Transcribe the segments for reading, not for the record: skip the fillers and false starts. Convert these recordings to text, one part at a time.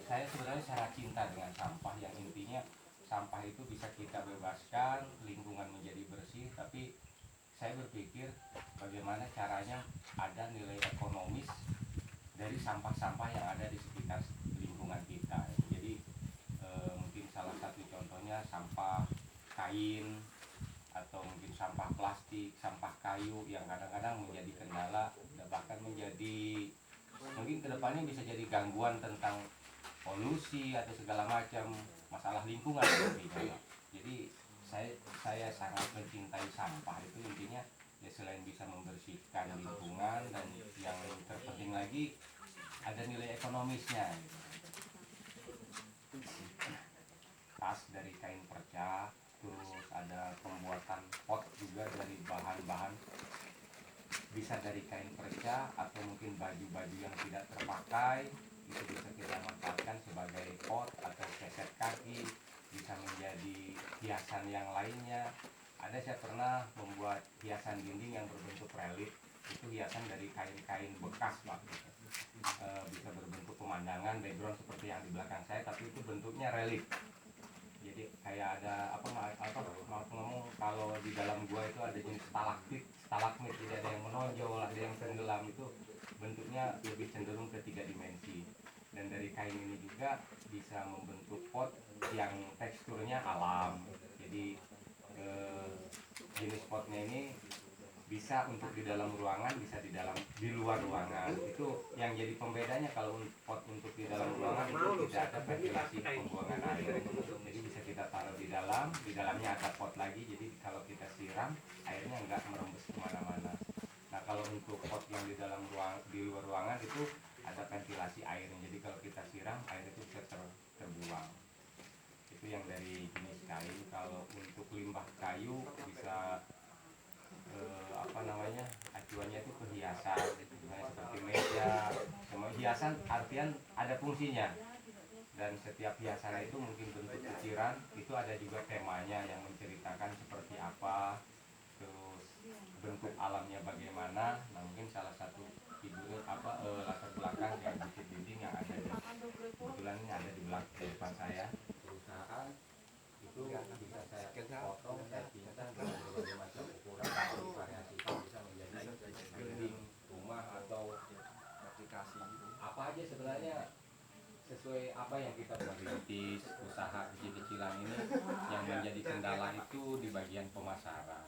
saya sebenarnya sangat cinta dengan sampah, yang intinya sampah itu bisa kita bebaskan, lingkungan menjadi bersih, tapi saya berpikir bagaimana caranya ada nilai ekonomis dari sampah-sampah yang ada di sekitar lingkungan kita. Jadi mungkin salah satu contohnya sampah kain, atau mungkin sampah plastik, sampah kayu yang kadang-kadang menjadi kendala, bahkan menjadi mungkin kedepannya bisa jadi gangguan tentang polusi atau segala macam masalah lingkungan nantinya. Jadi saya sangat mencintai sampah, itu intinya ya, selain bisa membersihkan lingkungan, dan yang terpenting lagi ada nilai ekonomisnya gitu. Tas dari kain perca, terus ada pembuatan pot juga dari bahan-bahan bisa dari kain perca, atau mungkin baju-baju yang tidak terpakai itu bisa kita manfaatkan sebagai pot atau keset kaki, bisa menjadi hiasan yang lainnya. Ada, saya pernah membuat hiasan dinding yang berbentuk relief, itu hiasan dari kain-kain bekas Pak. Bisa berbentuk pemandangan background seperti yang di belakang saya, tapi itu bentuknya relief. Jadi kayak ada maaf ngomong, kalau di dalam gua itu ada jenis stalaktit, stalagmit, jadi ada yang menonjol, ada yang tenggelam, itu bentuknya lebih cenderung ke 3 dimensi. Dan dari kain ini juga bisa membentuk pot yang teksturnya alam. Jadi jenis potnya ini bisa untuk di dalam ruangan, bisa di luar ruangan. Itu yang jadi pembedanya. Kalau pot untuk di dalam ruangan itu tidak ada ventilasi pembuangan air, jadi bisa kita taruh di dalamnya ada pot lagi, jadi kalau kita siram airnya nggak merembes kemana-mana. Nah, kalau untuk pot yang di dalam di luar ruangan itu ada ventilasi airnya, jadi kalau kita siram air itu bisa terbuang. Itu yang dari jenis kain. Kalau untuk limbah kayu bisa acuannya itu ke hiasan, seperti meja. Semua hiasan artian ada fungsinya, dan setiap hiasan itu mungkin bentuk ukiran, itu ada juga temanya yang menceritakan seperti apa, terus bentuk alamnya bagaimana. Nah, mungkin salah satu latar belakang yang bukit dinding yang ada kebetulan ini ada di depan saya, perusahaan itu bisa saya potong, saya pindah dengan berbagai macam ukuran, variasi itu bisa menjadi dinding rumah atau aplikasi apa aja sebenarnya sesuai apa yang kita merintis. Usaha kecil-kecilan ini yang menjadi kendala itu di bagian pemasaran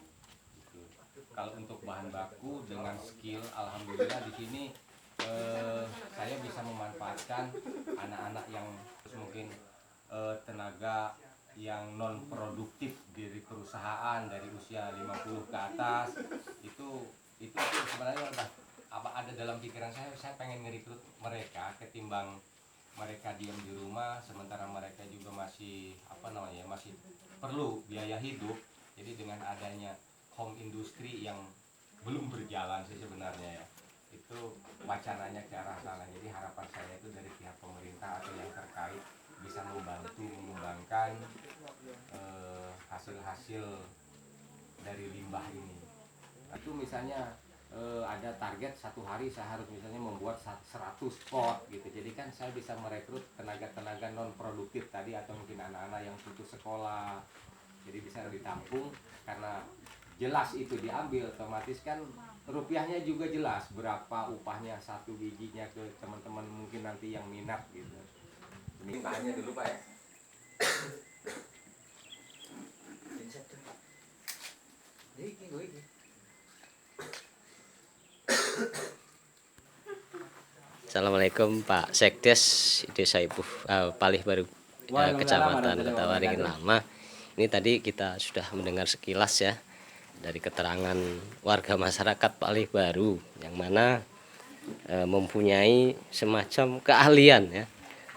gitu. Kalau untuk bahan baku dengan skill, alhamdulillah di sini saya bisa memanfaatkan anak-anak yang mungkin tenaga yang non produktif dari perusahaan dari usia 50 ke atas. Itu sebenarnya udah ada dalam pikiran saya pengen ngerekrut mereka, ketimbang mereka diam di rumah sementara mereka juga masih masih perlu biaya hidup. Jadi dengan adanya home industry yang belum berjalan sih sebenarnya ya, itu wacananya ke arah sana. Jadi harapan saya itu dari pihak pemerintah atau yang terkait bisa membantu mengembangkan hasil-hasil dari limbah ini. Itu misalnya ada target satu hari saya harus misalnya membuat 100 pot gitu. Jadi kan saya bisa merekrut tenaga-tenaga non produktif tadi, atau mungkin anak-anak yang putus sekolah. Jadi bisa ditampung, karena jelas itu diambil, otomatis kan rupiahnya juga jelas berapa upahnya satu bijinya ke teman-teman mungkin nanti yang minat gitu. Ini bahannya dulu Pak ya. Assalamualaikum Pak Sekdes Desa Ibu Palih Baru Kecamatan Kota Waringin Lama. Ini tadi kita sudah mendengar sekilas ya dari keterangan warga masyarakat Palih Baru yang mana mempunyai semacam keahlian ya,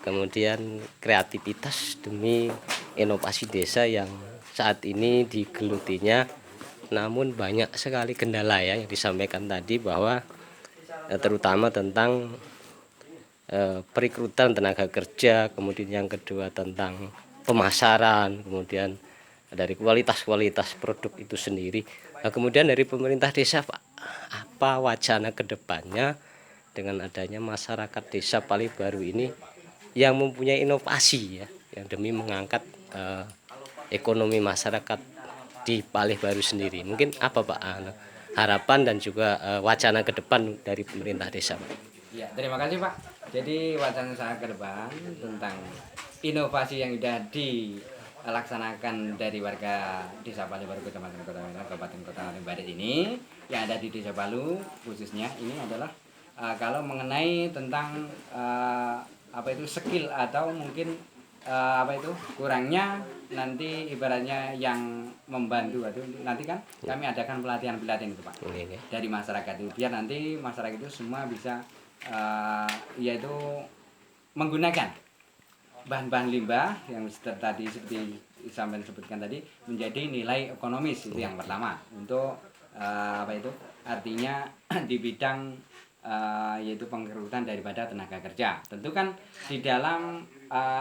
kemudian kreativitas demi inovasi desa yang saat ini digelutinya. Namun banyak sekali kendala ya yang disampaikan tadi, bahwa terutama tentang perekrutan tenaga kerja, kemudian yang kedua tentang pemasaran, kemudian dari kualitas produk itu sendiri. Nah, kemudian dari pemerintah desa Pak, apa wacana kedepannya dengan adanya masyarakat desa Palih Baru ini yang mempunyai inovasi ya, yang demi mengangkat ekonomi masyarakat di Palih Baru sendiri. Mungkin apa Pak harapan dan juga wacana ke depan dari pemerintah desa Pak? Ya, terima kasih Pak. Jadi wacana saya ke depan tentang inovasi yang sudah dilaksanakan dari warga Desa Palih Baru, Kecamatan Kota Medan, Kabupaten Kota Barat ini yang ada di Desa Palu khususnya ini adalah kalau mengenai tentang apa itu skill atau mungkin apa itu kurangnya nanti ibaratnya yang membantu itu nanti kan kami adakan pelatihan-pelatihan itu Pak dari masyarakat itu biar nanti masyarakat itu semua bisa yaitu menggunakan bahan-bahan limbah yang tadi seperti sampai disebutkan tadi menjadi nilai ekonomis itu yang pertama untuk apa itu artinya di bidang yaitu penggerutan daripada tenaga kerja. Tentu kan di dalam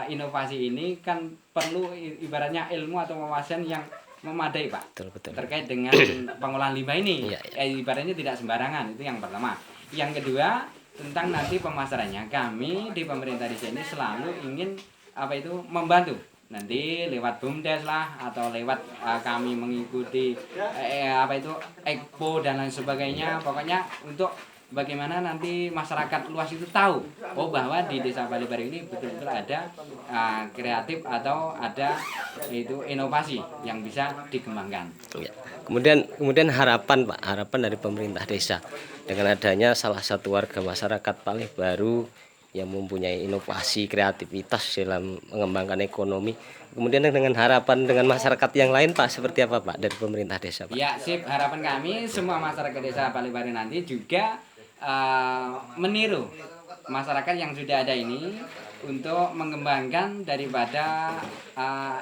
inovasi ini kan perlu ibaratnya ilmu atau wawasan yang memadai Pak Betul. terkait dengan pengolahan limbah ini. Ibaratnya tidak sembarangan, itu yang pertama. Yang kedua tentang nanti pemasarannya, kami di pemerintah desa ini selalu ingin apa itu membantu nanti lewat BUMDes lah atau lewat kami mengikuti apa itu Expo dan lain sebagainya, pokoknya untuk bagaimana nanti masyarakat luas itu tahu bahwa di Desa Palih Baru ini betul-betul ada kreatif atau ada itu inovasi yang bisa dikembangkan. Ya. Kemudian harapan Pak, harapan dari pemerintah desa dengan adanya salah satu warga masyarakat Palih Baru yang mempunyai inovasi kreativitas dalam mengembangkan ekonomi. Kemudian dengan harapan dengan masyarakat yang lain Pak seperti apa Pak dari pemerintah desa Pak? Ya sip, harapan kami semua masyarakat Desa Palih Baru nanti juga meniru masyarakat yang sudah ada ini untuk mengembangkan daripada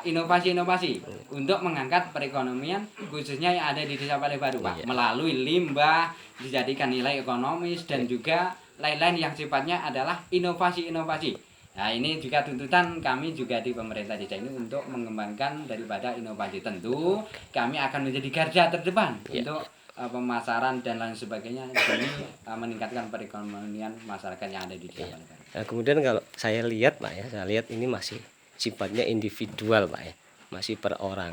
inovasi-inovasi untuk mengangkat perekonomian khususnya yang ada di Desa Palih Baru Pak, melalui limbah dijadikan nilai ekonomis dan juga lain-lain yang sifatnya adalah inovasi-inovasi. Nah ini juga tuntutan kami juga di pemerintah desa ini untuk mengembangkan daripada inovasi. Tentu kami akan menjadi garda terdepan untuk pemasaran dan lain sebagainya demi meningkatkan perekonomian masyarakat yang ada di desa Palih Baru. Nah, kemudian kalau saya lihat Pak ya, saya lihat ini masih sifatnya individual Pak ya, masih per orang.